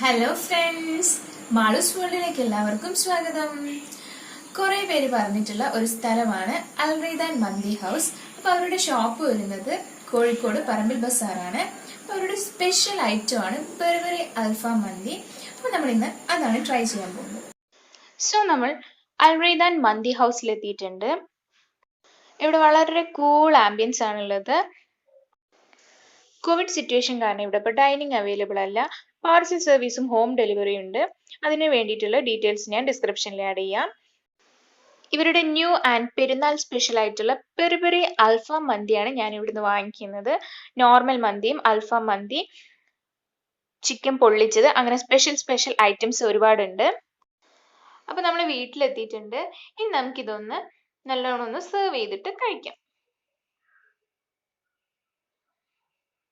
Hello friends, മാളുസ് വേൾഡിലേക്ക് എല്ലാവർക്കും സ്വാഗതം. കുറേ പേര് പറഞ്ഞിട്ടുള്ള ഒരു സ്ഥലമാണ് അൽറൈദാൻ മന്തി ഹൗസ്. അപ്പോൾ അവരുടെ ഷോപ്പ് വരുന്നത് കോഴിക്കോട് paramBil ബസാറാണ്. അപ്പോൾ അവരുടെ സ്പെഷ്യൽ ഐറ്റം ആണ് പെരി പെരി അൽഫാം മന്തി. അപ്പോൾ നമ്മൾ ഇന്ന് അതാണ് ട്രൈ ചെയ്യാൻ പോകുന്നത്. സോ നമ്മൾ അൽറൈദാൻ മന്തി ഹൗസിലെത്തിയിട്ടുണ്ട്. ഇവിടെ വളരെ കൂൾ ആംബിയൻസ് ആണുള്ളത്. കോവിഡ് സിറ്റുവേഷൻ കാരണം ഇവിടെ ഇപ്പോൾ ഡൈനിങ് അവൈലബിൾ അല്ല. പാർസൽ സർവീസും ഹോം ഡെലിവറി ഉണ്ട്. അതിന് വേണ്ടിയിട്ടുള്ള ഡീറ്റെയിൽസ് ഞാൻ ഡിസ്ക്രിപ്ഷനിൽ ആഡ് ചെയ്യാം. ഇവരുടെ ന്യൂ ആൻഡ് പെരുന്നാൾ സ്പെഷ്യൽ ആയിട്ടുള്ള പെരി പെരി അൽഫാം മന്തിയാണ് ഞാൻ ഇവിടുന്ന് വാങ്ങിക്കുന്നത്. നോർമൽ മന്തിയും അൽഫാം മന്തി, ചിക്കൻ പൊള്ളിച്ചത്, അങ്ങനെ സ്പെഷ്യൽ ഐറ്റംസ് ഒരുപാടുണ്ട്. അപ്പൊ നമ്മൾ വീട്ടിലെത്തിയിട്ടുണ്ട്. ഇനി നമുക്കിതൊന്ന് നല്ലോണം ഒന്ന് സെർവ് ചെയ്തിട്ട് കഴിക്കാം.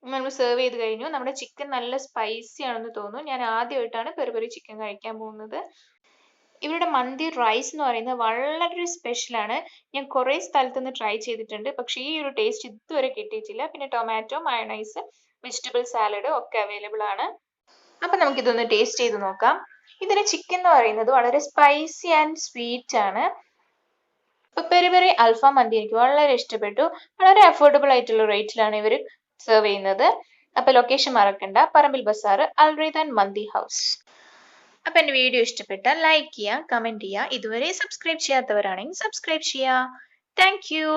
നമ്മൾ സെർവ് ചെയ്ത് കഴിഞ്ഞു. നമ്മുടെ ചിക്കൻ നല്ല സ്പൈസി ആണെന്ന് തോന്നുന്നു. ഞാൻ ആദ്യമായിട്ടാണ് പെരി പെരി ചിക്കൻ കഴിക്കാൻ പോകുന്നത്. ഇവരുടെ മന്തി റൈസ് എന്ന് പറയുന്നത് വളരെ സ്പെഷ്യൽ ആണ്. ഞാൻ കുറേ സ്ഥലത്തുനിന്ന് ട്രൈ ചെയ്തിട്ടുണ്ട്, പക്ഷേ ഈ ഒരു ടേസ്റ്റ് ഇതുവരെ കിട്ടിയിട്ടില്ല. പിന്നെ ടൊമാറ്റോ, മയണൈസ്, വെജിറ്റബിൾ സാലഡ് ഒക്കെ അവൈലബിൾ ആണ്. അപ്പൊ നമുക്കിതൊന്ന് ടേസ്റ്റ് ചെയ്ത് നോക്കാം. ഇതിന്റെ ചിക്കൻ എന്ന് പറയുന്നത് വളരെ സ്പൈസി ആൻഡ് സ്വീറ്റ് ആണ്. ഇപ്പൊ പെരി പെരി അൽഫാം മന്തി എനിക്ക് വളരെ ഇഷ്ടപ്പെട്ടു. വളരെ അഫോർഡബിൾ ആയിട്ടുള്ള റേറ്റിലാണ് ഇവർ സെർവ് ചെയ്യുന്നത്. അപ്പൊ ലൊക്കേഷൻ മറക്കണ്ട, paramBil ബസാർ, അൽറൈദാൻ മന്തി ഹൗസ്. അപ്പൊ എന്റെ വീഡിയോ ഇഷ്ടപ്പെട്ടാൽ ലൈക്ക് ചെയ്യുക, കമന്റ് ചെയ്യുക. ഇതുവരെ സബ്സ്ക്രൈബ് ചെയ്യാത്തവരാണെങ്കിൽ സബ്സ്ക്രൈബ് ചെയ്യുക. Thank you.